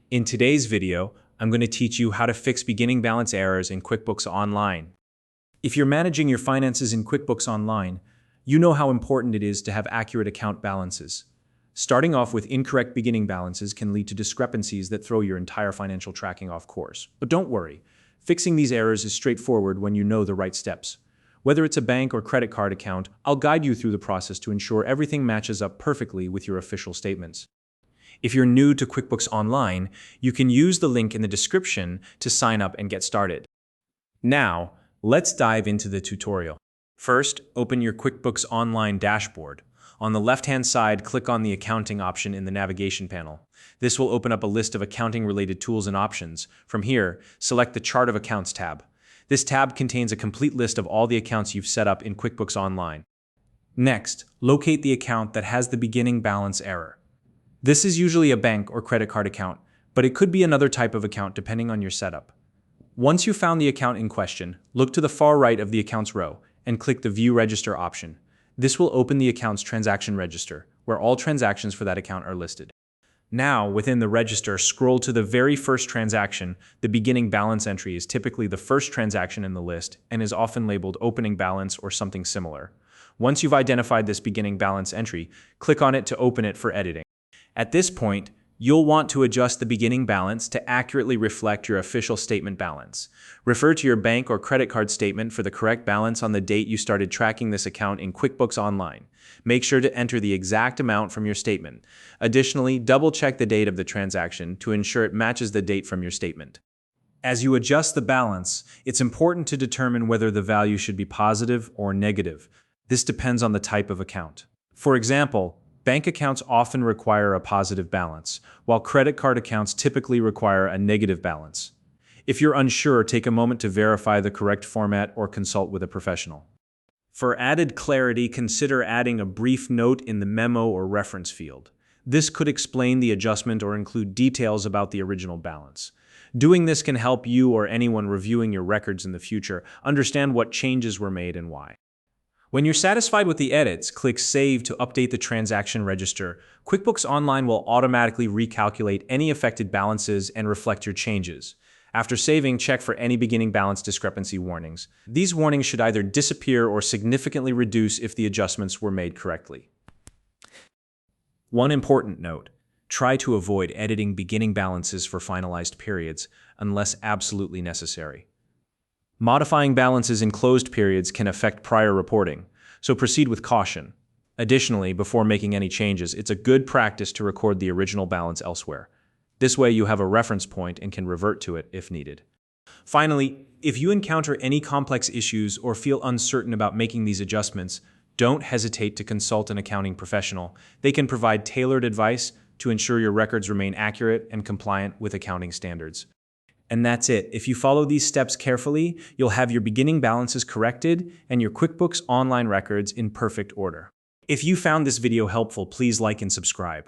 In today's video, I'm going to teach you how to fix beginning balance errors in QuickBooks Online. If you're managing your finances in QuickBooks Online, you know how important it is to have accurate account balances. Starting off with incorrect beginning balances can lead to discrepancies that throw your entire financial tracking off course. But don't worry, fixing these errors is straightforward when you know the right steps. Whether it's a bank or credit card account, I'll guide you through the process to ensure everything matches up perfectly with your official statements. If you're new to QuickBooks Online, you can use the link in the description to sign up and get started. Now, let's dive into the tutorial. First, open your QuickBooks Online dashboard. On the left-hand side, click on the Accounting option in the navigation panel. This will open up a list of accounting-related tools and options. From here, select the Chart of Accounts tab. This tab contains a complete list of all the accounts you've set up in QuickBooks Online. Next, locate the account that has the beginning balance error. This is usually a bank or credit card account, but it could be another type of account depending on your setup. Once you've found the account in question, look to the far right of the Accounts row and click the View Register option. This will open the account's transaction register, where all transactions for that account are listed. Now, within the register, scroll to the very first transaction. The beginning balance entry is typically the first transaction in the list and is often labeled opening balance or something similar. Once you've identified this beginning balance entry, click on it to open it for editing. At this point, you'll want to adjust the beginning balance to accurately reflect your official statement balance. Refer to your bank or credit card statement for the correct balance on the date you started tracking this account in QuickBooks Online. Make sure to enter the exact amount from your statement. Additionally, double-check the date of the transaction to ensure it matches the date from your statement. As you adjust the balance, it's important to determine whether the value should be positive or negative. This depends on the type of account. For example, bank accounts often require a positive balance, while credit card accounts typically require a negative balance. If you're unsure, take a moment to verify the correct format or consult with a professional. For added clarity, consider adding a brief note in the memo or reference field. This could explain the adjustment or include details about the original balance. Doing this can help you or anyone reviewing your records in the future understand what changes were made and why. When you're satisfied with the edits, click Save to update the transaction register. QuickBooks Online will automatically recalculate any affected balances and reflect your changes. After saving, check for any beginning balance discrepancy warnings. These warnings should either disappear or significantly reduce if the adjustments were made correctly. One important note: try to avoid editing beginning balances for finalized periods unless absolutely necessary. Modifying balances in closed periods can affect prior reporting, so proceed with caution. Additionally, before making any changes, it's a good practice to record the original balance elsewhere. This way you have a reference point and can revert to it if needed. Finally, if you encounter any complex issues or feel uncertain about making these adjustments, don't hesitate to consult an accounting professional. They can provide tailored advice to ensure your records remain accurate and compliant with accounting standards. And that's it. If you follow these steps carefully, you'll have your beginning balances corrected and your QuickBooks Online records in perfect order. If you found this video helpful, please like and subscribe.